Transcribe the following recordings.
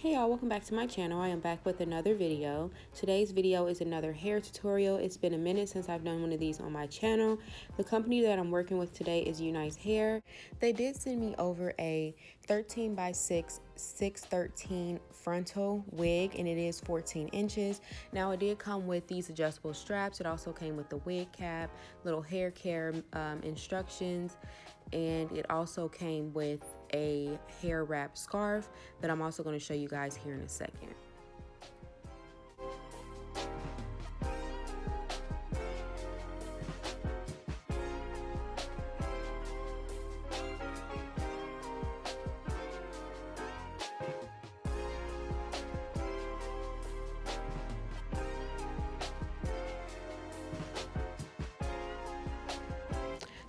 Hey y'all, welcome back to my channel. I am back with another video. Today's video is another hair tutorial. It's been a minute since I've done one of these on my channel. The company that I'm working with today is UNice Hair. They did send me over a 13 by 6 613 frontal wig, and it is 14 inches. Now it did come with these adjustable straps. It also came with the wig cap, little hair care instructions, and it also came with a hair wrap scarf that I'm also going to show you guys here in a second.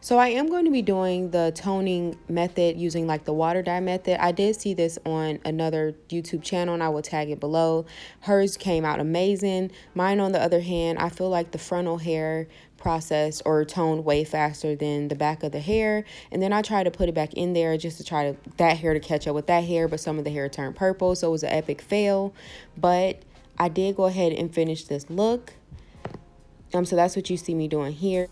So I am going to be doing the toning method using like the water dye method. I did see this on another YouTube channel and I will tag it below. Hers came out amazing. Mine, on the other hand, I feel like the frontal hair processed or toned way faster than the back of the hair. And then I tried to put it back in there just to try that hair to catch up with that hair, but some of the hair turned purple, so it was an epic fail. But I did go ahead and finish this look. So that's what you see me doing here.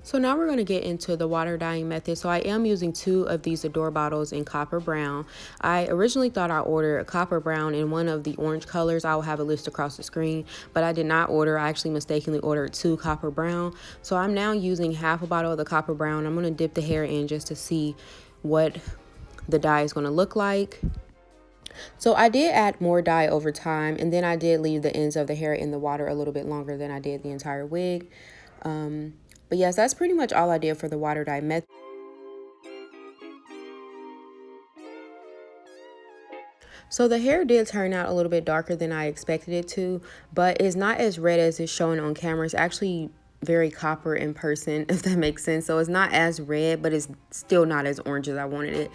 So now we're going to get into the water dyeing method. So I am using 2 of these Adore bottles in copper brown. I originally thought I ordered a copper brown in one of the orange colors. I will have a list across the screen, but I did not order. I actually mistakenly ordered 2 copper brown. So I'm now using half a bottle of the copper brown. I'm going to dip the hair in just to see what the dye is going to look like. So I did add more dye over time, and then I did leave the ends of the hair in the water a little bit longer than I did the entire wig. But yes, that's pretty much all I did for the water dye method. So the hair did turn out a little bit darker than I expected it to, but it's not as red as it's showing on camera. It's actually very copper in person, if that makes sense. So it's not as red, but it's still not as orange as I wanted it.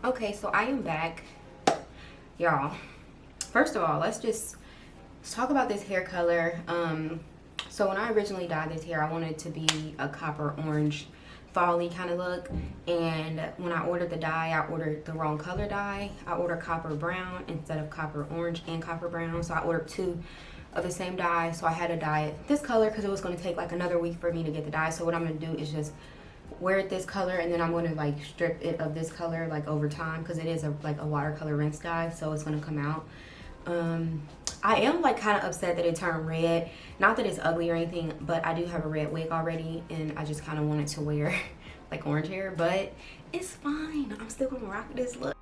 Okay, so I am back, y'all. First of all, let's talk about this hair color. So when I originally dyed this hair, I wanted it to be a copper orange fall-y kind of look, and when I ordered the dye, I ordered the wrong color dye. I ordered copper brown instead of copper orange and copper brown, so I ordered 2 of the same dye. So I had to dye it this color because it was going to take like another week for me to get the dye. So what I'm going to do is just wear it this color, and then I'm going to like strip it of this color like over time, because it is like a watercolor rinse dye, so it's going to come out. I am like kind of upset that it turned red. Not that it's ugly or anything, but I do have a red wig already, and I just kind of wanted to wear like orange hair, but it's fine. I'm still gonna rock this look.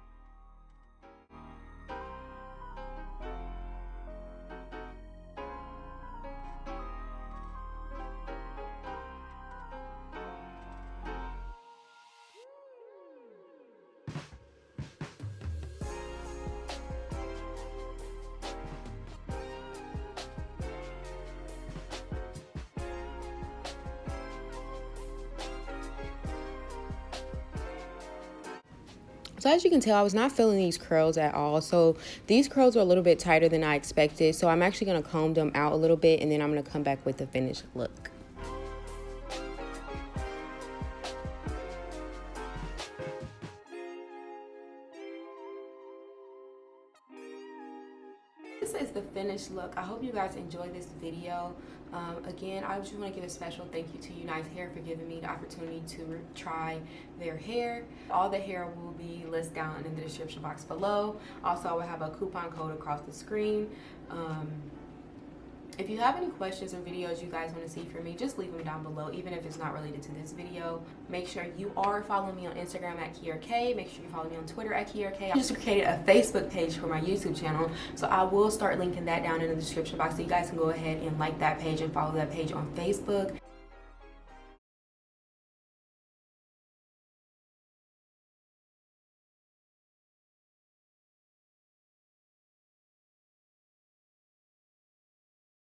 So as you can tell, I was not feeling these curls at all. So these curls are a little bit tighter than I expected. So I'm actually going to comb them out a little bit, and then I'm going to come back with the finished look. This is the finished look. I hope you guys enjoyed this video. Again, I just want to give a special thank you to UNice Hair for giving me the opportunity to try their hair. All the hair will be listed down in the description box below. Also, I will have a coupon code across the screen. If you have any questions or videos you guys want to see from me, just leave them down below, even if it's not related to this video. Make sure you are following me on Instagram at Keyerakaye. Make sure you follow me on Twitter at Keyerakaye. I just created a Facebook page for my YouTube channel, so I will start linking that down in the description box, so you guys can go ahead and like that page and follow that page on Facebook.